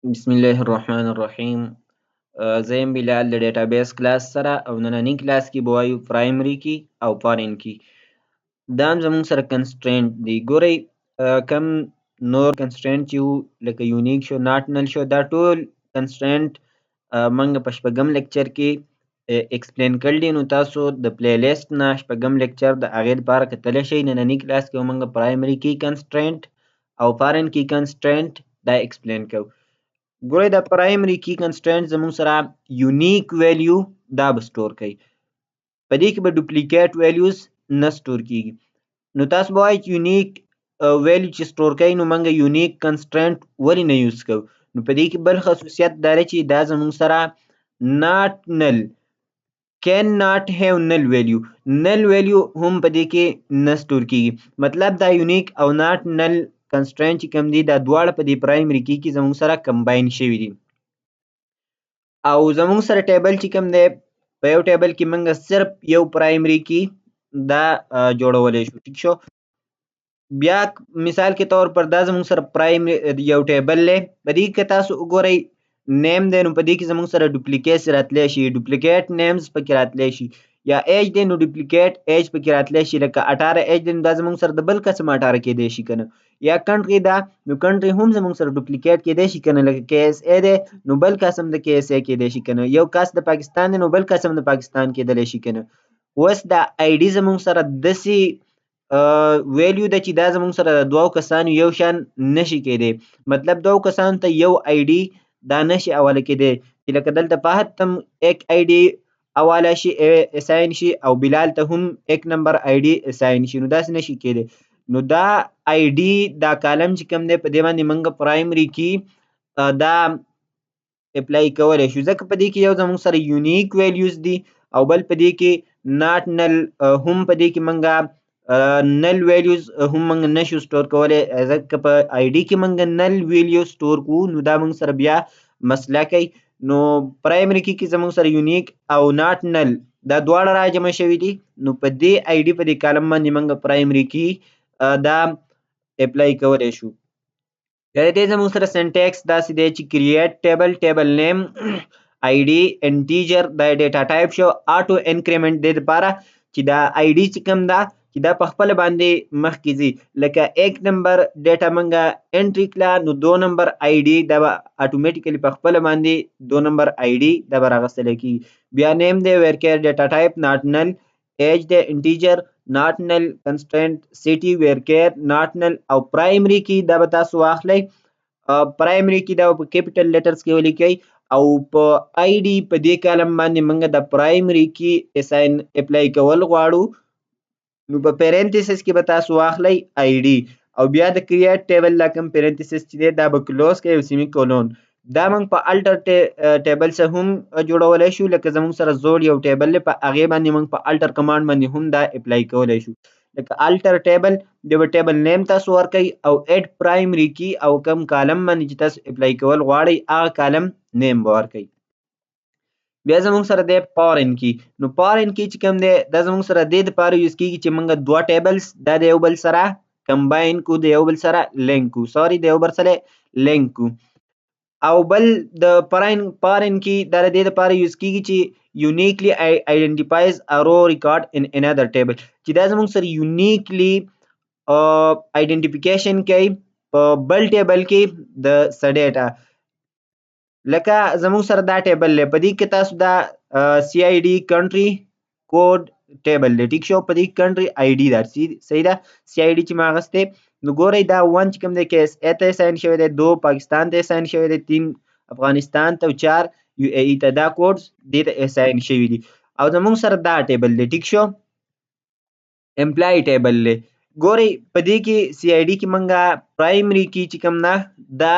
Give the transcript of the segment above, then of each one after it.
بسم الله الرحمن الرحیم. زه یم بلال د ډیټابیس کلاس سره او نننی کلاس کې به وایو پرایمري کی او فارین کی. دا هم زموږ سره کنسټرینټ دی. ګورئ کم نور کنسټرینټ چې وو لکه یونیک شو، ناټ نل شو، دا ټول کنسټرینټ موږ په شپږم لیکچر کې ایکسپلین کړل دي. نو تاسو د پلی لیست نه شپږم لیکچر د هغې لپاره کتلی شئ. ننني کلاس کې به موږ پرایمري کی کنسټرینټ او فارین کی کنسټرینټ دا ایکسپلین کوو. ګورئ د پرایمري کی کنسټرینټ زموږ سره یونیک ویلیو دا به سټور کوي. په دې کې به ډوپلیکیټ ویلیوز نه سټور کیږي. نو تاسو به وایئ چې یونیک ویلیو چې سټور کوي نو موږ یونیک کنسټرینټ ولې نه یوز کوو. نو په دې کې بل خصوصیت دا دی چې دا زموږ سره ناټ نل کین ناٹ هیو نل ویلیو نل ویلیو هم په دې کې نه سټور کیږي. مطلب دا یونیک او ناٹ نل کنسټرینټ چې کوم دي دا دواړه په دې پرایمري کی کې زموږ سره کمباین شوي دي. او زموږ سره ټیبل چې کوم دی په یو ټیبل کې موږ صرف یو پرایمري کی دا جوړولی شو. ټیک شو. بیا مثال کې طور پر دا زموږ سره پرایمري یو ټیبل دی. په دې کې تاسو وګورئ نیم دی نو په دې کې زموږ سره ډوپلیکیټس راتلی شي، ډوپلیکیټ نیمز پکې راتلی شي. یا ایج دی نو ډوپلیکیټ ایج پکې راتلی شي. لکه 18 ایج دی نو دا زموږ سره د بل قسم 18 کیدی شي کنه. یا کنټري دا نو کنټري هم زموږ سره ډوپلیکیټ کیدی شي کنه. لکه کې اس ای دی نو بل قسم د کې اس ای کیدی شي کنه. یو کس د پاکستان دی نو بل قسم د پاکستان کیدلی شي کنه. اوس دا آی ډي زموږ سره داسې ویلیو ده چې دا زموږ سره د دوو کسانو یو شان نشي کیدی. مطلب دوو کسانو ته یو آی ډي دا نشي حواله کیدی چې لکه دلته فهد ته هم ایک آی ډي حواله شي اساین شي او بلال ته هم ایک نمبر آی ډي اساین شي. نو داسې نشي کیدی. نو دا آی ډي دا کالم چې کوم دی په دې باندې موږ پرایمري کی دا اپلای کولی شو. ځکه په دې کې یو زموږ سره یونیک ویلیوز دي او بل په دې کې ناټ نل هم په دې کې موږ نل ویلیوز هم موږ نشو سټور کولی. ځکه په آی ډي کې موږ نل ویلیو سټور کوو نو دا موږ سره بیا مسله کوي. نو پرایمري کی کې زموږ سره یونیک او ناټ نل دا دواړه راجمع شوي دي. نو په دې آی ډي په دې کالم باندې موږ پرایمري کی دا اپلای کولی شو. د دې زموږ سره سینټیکس داسې دی چې کریټ ټیبل ټیبل نیم آی ډي انټیجر دا ډیټا ټایپ شو آټو انکریمنټ دې لپاره چې دا آی ډي چې کوم ده چې دا په خپله باندې مخکې ځي. لکه ایک نمبر ډیټا موږ انټري کړه نو 2 نمبر آی ډي دا به اټومیټیکلی په خپله باندې 2 نمبر آی ډي دا به راغستلی کېږي. بیا نیم دی ویرکیر ډیټا ټایپ ناټ نل ایج دی انټیجر ناٹ نل کنسټرینټ سیټي ویرکیر ناٹ نل او پرایمري کی دا به تاسو واخلئ. پرایمري کی دا په کیپیټل لیټرز کې ولیکئ او په آی ډي په دې کالم باندې موږ د پرایمري کی اساین اپلای کول غواړو نو په پیرنتیسس کې به تاسو واخلئ آی ډي او بیا د کریټ ټیبل لا کوم پیرنتیسس چې دی دا به کلوز کړئ او سیمی کولون. دا موږ په الټر ټیبل سره هم جوړولی شو. لکه زموږ سره زوړ یو ټیبل دی په هغې باندې موږ په الټر کمانډ باندې هم دا اپلای کولی شو. لکه الټر ټیبل د یو ټیبل نیم تاسو ورکئ او ایډ پرایمري کی او کم کالم باندې چې تاسو اپلای کول غواړئ هغه کالم نیم به ورکئ. بیا زموږ سره دی فارین کی. نو فارین کی چې کوم دی دا زموږ سره دې دپاره یوز کیږي چې موږ دوه ټیبلز دا د یو بل سره کمباین کو د یو بل سره لینک کو د یو بل سره لینک کو. او بل د فارین کی دا د دې دپاره یوز کیږي چې یونیکلی آیډنټیفایز ا رو ریکارډ ان انادر ټیبل چې دا زموږ سره یونیکلی آیډنټیفیکیشن کوي په بل ټیبل کې د څه ډیټا. لکه زموږ سره دا ټیبل دی په دې کې تاسو دا سی آی ډي کنټري کوډ ټیبل دی. ټیک شو. په دې کنټري آی ډي دا صحیح ده سی آی ډي چې ما اخیستی. نو ګورئ دا 1 چې کوم دی کې اس ای ته اساین شوی دی 2 پاکستان ته اساین شوی دی 3 افغانستان ته 4 یو ای ای ته دا کوډز دې ته اساین شوي دي. او زموږ سره دا ټیبل دی. ټیک شو. امپلای ټیبل دی. ګورئ په دې کې سی آی ډي کې موږ پرایمري کی چې کوم ده دا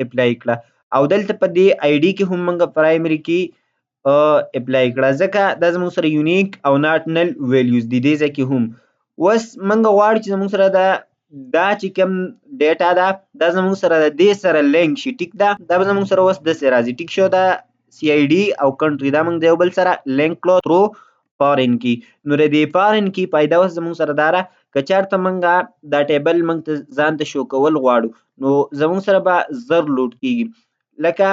اپلای کړه او دلته په دې آی ډي کې هم موږ پرایمري کی اپلای کړه ځکه دا زموږ سره یونیک او ناټ نل ویلیوز دي دې ځای کې هم. اوس موږ غواړو چې زموږ سره دا چې کوم ډیټا ده دا زموږ سره د دې سره لینک شي. ټیک ده. دا به زموږ سره اوس داسې راځي. ټیک شو. دا سی آی ډي او کنټري دا موږ د یو بل سره لینک کړو تھرو فارین کی. نو د دې فارین کی فایده اوس زموږ سره دا ده که چېرته موږ دا ټیبل موږ ته ځان ته شو کول غواړو نو زمونږ سره به زر لوډ کیږي. لکه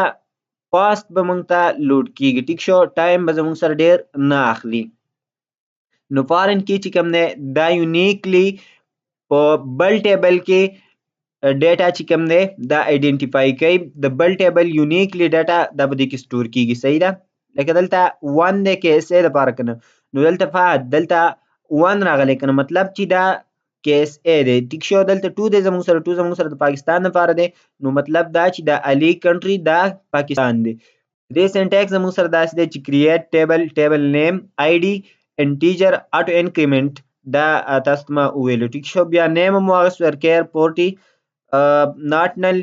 فاست به مونږ ته لوډ کیږي. ټیک شو، ټایم به زمونږ سره ډیر نه اخلي. نو فارن کی چې کوم دی دا یونیکلی په بل ټیبل کې ډیټا چې کوم دی دا ایډنټیفای کوي. د بل ټیبل یونیکلی ډیټا دا په دې کې سټور کیږي. صحیح ده؟ لکه دلته 1 دی کې اس ای لپاره کنه، نو دلته فقط دلته 1 راغلی کنه، مطلب چې دا کې اس ای دی. ټیک شو، دلته 2 دی زموږ سره، 2 زموږ سره د پاکستان لپاره دی، نو مطلب دا چې دا علي کنټری دا پاکستان دی. دې سینټیکس زموږ سره داسې دی چې کریټ ټیبل، ټیبل نیم، آی ډي، انټیجر، اټو انکریمنٹ دا تاسو ته ما وویلو. ټیک شو، بیا نیم مو واغست ورکیر 40 ناټنل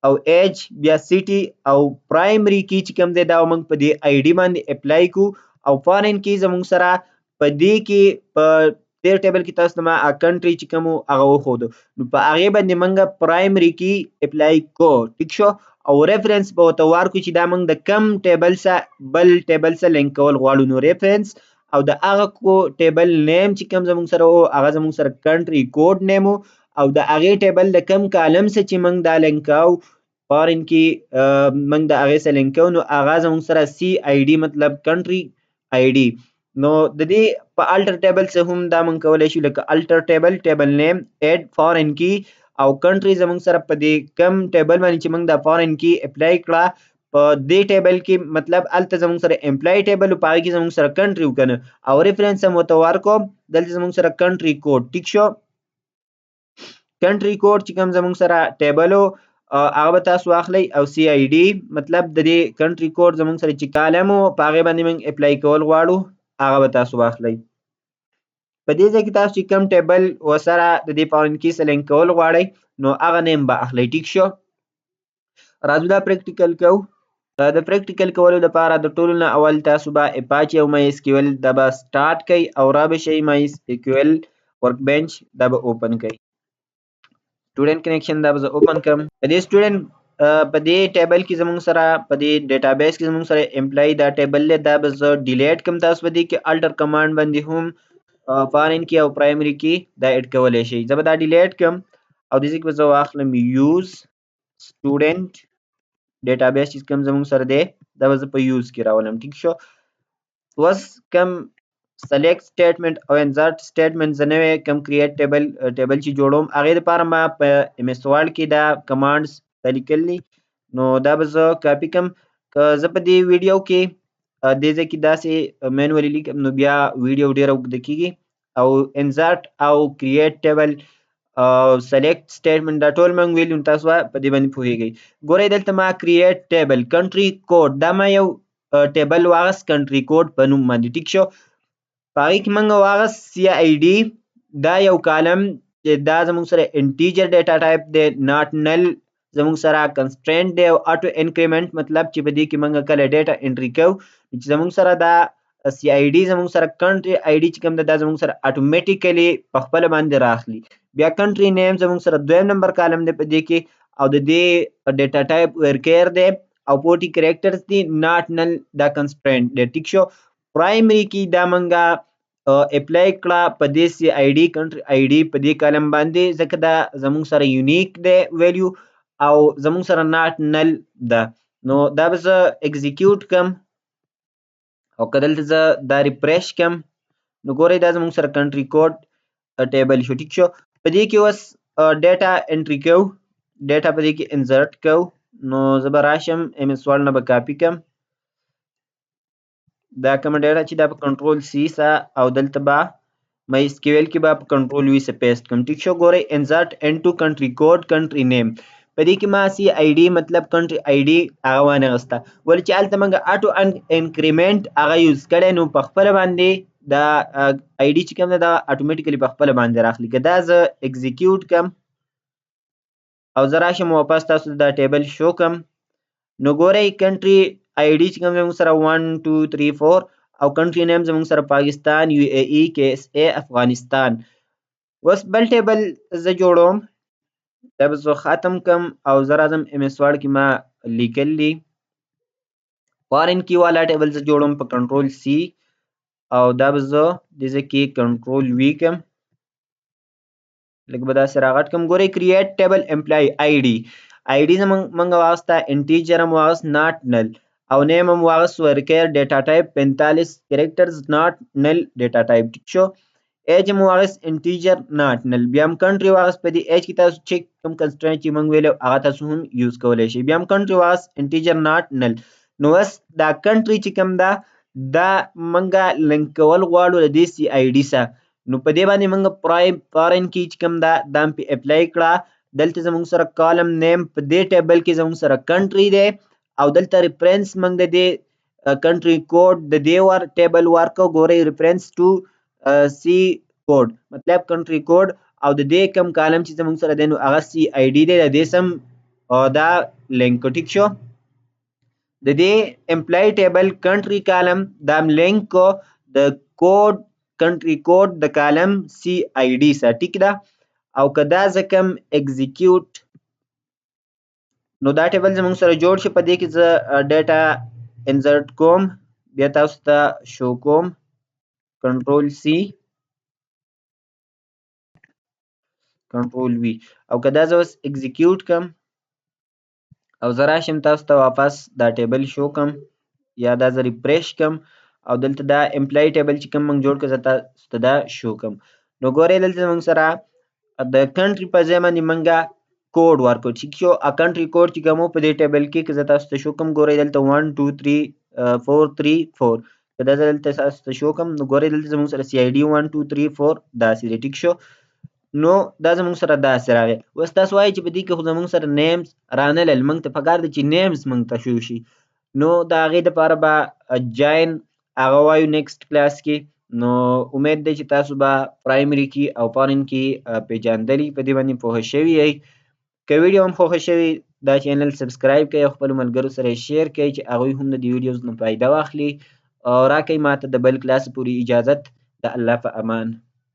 او ایج، بیا سیټي او پرایمري کی چې کوم دی دا موږ په دې آی ډي باندې اپلای کو، او فارن کی زموږ سره په دې کې په دې ټیبل کې تاسو ته ما کنټری چې کوم هغه وښودو، نو په هغې باندې موږ پرایمري کی اپلای کو. ټیک شو، او ریفرنس به ورته ورکړو چې دا موږ د کم ټیبل سره بل ټیبل سره لینک کول غواړو. نو ریفرنس او د هغه کو ټیبل نیم چې کوم زموږ سره و هغه زموږ سره کنټری کوډ نیم، او د هغې ټیبل د کم کالم څخه چې موږ دا لینک کوو فارن کې موږ د هغې سره لینک کوو، نو هغه زموږ سره سی آی ډي مطلب کنټری آی ډي. نو د دې په الټر ټیبل څخه هم دا موږ کولی شو، لکه الټر ټیبل، ټیبل نیم، ایډ فارن کی او کنټری زموږ سره په دې کم ټیبل باندې چې موږ د فارن کی اپلای کړه په دې ټیبل کې، مطلب الته زموږ سره امپلای ټیبل په هغې کې زموږ سره کنټری وکنه، او ریفرنس هم ورته ورکړو دلته زموږ سره کنټری کوډ. ټیک شو، کنټری کوډ چې کوم زموږ سره ټیبل و هغه به تاسو واخلئ، او سی آی ډي مطلب د دې کنټری کوډ زموږ سره چې کالم و په هغې باندې موږ اپلای کول غواړو هغه به تاسو واخلئ. په دې ځای کې تاسو چې کوم ټیبل ورسره د دې فارن کی سره لینک کول غواړئ نو هغه نیم به اخلئ. ټیک شو، راځو دا پریکټیکل کوو. د پریکټیکل کولو لپاره د ټولو نه اول تاسو به اپاچي او مای اس کیو ایل دا به سټارټ کئ، او را به شئ مای اس کیو ایل ورک بینچ دا به اوپن کئ. سټوډنټ کنیکشن دا به زه اوپن کړم. په دې سټوډنټ په دې ټیبل کې زموږ سره په دې ډیټابیس کې زموږ سره امپلای دا ټیبل دی، دا به زه ډیلیټ کړم. تاسو په دې کې الټر کمانډ باندې هم فارن کی او پرایمري کی دا اډ کولی شئ. زه به دا ډیلیټ کړم او دې ځای کې به زه واخلم یوز سټوډنټ ډیټابیس چې کوم زموږ سره دی دا به زه په یوز کې راولم. ټیک شو، اوس کم سلیکټ سټیټمنټ او انسرټ سټیټمنټ زه نوی کم کریټ ټیبل چې جوړوم هغې دپاره ما په ایم اس ورډ کې دا کمانډز دا لیکلي، نو دا به زه کاپي کړم. که زه په دې ویډیو کې دې ځای کې داسې مینولی لیکم نو بیا ویډیو ډېره اوږده کېږي. او انسرټ او کریټ ټیبل سلیکټ سټیټمنټ دا ټول موږ ویلي، نو تاسو په دې باندې پوهیږئ. ګورئ دلته ما کریټ ټیبل کنټري کوډ دا ما یو ټیبل واغست کنټري کوډ په نوم باندې. ټیک شو، په هغې کې موږ واغست سی آی ډي دا یو کالم چې دا زموږ سره انټیجر ډیټا ټایپ دی، ناټ نل زموږ سره کنسټرینټ دی، او اټو انکریمنټ مطلب چې په دې کې موږ کله ډیټا انټري کوو چې زموږ سره دا سی آی ډي زموږ سره کنټري آی ډي چې کوم دی دا زموږ سره اټومیټیکلی په خپله باندې راخلي. بیا کنټري نیم زموږ سره دویم نمبر کالم دی په دې کې، او د دې ډیټا ټایپ ورکیر دی او 40 کریکټرز دي، ناټ نل دا کنسټرینټ دی. ټیک شو، پرایمري کی دا منګه اپلای کړه په دې سی آی ډي کنټري آی ډي په دې کالم باندې، ځکه دا زموږ سره یونیک دی ویلیو او زموږ سره ناټ نل ده. نو دا به زه اکزیکیوټ کم، او که دلته زه دا ریفریش کم نو ګورئ دا زموږ سره کنټري کوډ ټیبل شو. ټیک شو، په دې کې اوس ډیټا انټري کوو، ډیټا په دې کې انسرټ کوو. نو زه به راشم ایم اس ورډ نه به کاپي کم دا کومه ډیټا چې دا په کنټرول سی سه، او دلته به مای اس کیو ایل کې به په کنټرول وي سه پیسټ کړم. ټیک شو، ګورئ انسرټ انټو کنټري کوډ کنټري نیم، په دې کې ما سی آی ډي مطلب کنټري آی ډي هغه وانغسته، ولې چې هلته موږ اټو انکریمنټ هغه یوز کړی، نو په خپله باندې دا آی ډي چې کوم دی دا اټومیټیکلی په خپله باندې راخلي. که دا زه اکزیکیوټ کړم او زه راشم واپس تاسو دا ټیبل شو کړم، نو ګورئ کنټري آی ډي چې کوم زموږ سره 1 2 3 4 او کنټري نیم زموږ سره پاکستان، یو اے ای، کے اس اے، افغانستان. اوس بل ټیبل زه جوړوم، دا به زه ختم کم او زه راځم ایم اس ورډ کې ما لیکلي فارن کی والا ټیبل زه جوړوم په کنټرول سی، او دا به زه دې ځای کې کنټرول وي کم لږ به داسې راغټ کړم. ګورئ create table employee ID. ID زمونږ واغسته انټیجر هم واغست not null او name هم واغست ورکیر ډیټا ټایپ 45 characters not null ډیټا ټایپ. ټیک شو. ایج هم واغست انټیجر not null. بیا هم کنټري واغست. په دې ایج کې تاسو چې کوم کنسټرنټ چې موږ ویلو هغه تاسو هم یوز کولی شئ. بیا هم کنټري واغست انټیجر not null. نو اوس دا کنټري چې کوم ده دا موږ لینک کول غواړو د دې سی آی ډي سره. نو په دې باندې موږ فارن کې چې کوم ده دا هم پې اپلای کړه. دلته زموږ سره کالم نیم په دې ټیبل کې زموږ سره کنټري دی او دلته ریفرنس موږ د دې کنټري کوډ د دې ټیبل ورکو. ګورئ ریفرنس ټو سی کوډ مطلب کنټري کوډ او د دې کم کالم چې زموږ سره دی نو هغه سی آی ډي دی د دې سم دا لینک. ټیک شو. د دې امپلای ټیبل کنټري کالم دا هم لینک کو د کوډ کنټري کوډ د کالم سی آی ډي سره. ټیک ده. او که دا زه کم اکزیکیوټ نو دا ټیبل زموږ سره جوړ شي. په دې کې زه ډیټا انسرټ کوم بیا تاسو ته شو کوم کنټرول سی کنټرول وی. او که دا زه اوس اکزیکیوټ کم او زه راشم تاسو ته واپس دا ټیبل شو کم یا دا زه ریفریش کم او دلته دا امپلای ټیبل چې کوم موږ جوړ کړ زه تاسو ته دا شو کم. نو ګورئ دلته زموږ سره د کنټري په ځای باندې موږ کوډ ورکړو. ټیک شو. کنټري کوډ چې کوم په دې ټیبل کې که زه تاسو ته شو کم ګورئ دلته 1 2 3 4 3 4 که دا زه دلته تاسو ته شو کم نو ګورئ دلته زموږ سره سی آی ډي 1 2 3 4 داسې دی. ټیک شو. نو دا زموږ سره داسې راغی. اوس تاسو وایئ چې په دې کې خو زموږ سره نیمز رانلل موږ ته پکار دی چې نیمز موږ ته شو شي. نو د هغې دپاره به جاین هغه وایو نیکسټ کلاس کې. نو امید دی چې تاسو به پرایمري کې او فارن کې پیژندلي په دې باندې پوهه شوي یئ. که ویډیو هم خوښه شوي دا چینل سبسکرایب کړئ او خپلو ملګرو سره یې شیر کړئ چې هغوی هم د دې ویډیوز نه فایده واخلي. او راکئ ماته د بل کلاس پورې اجازت. د الله په امان.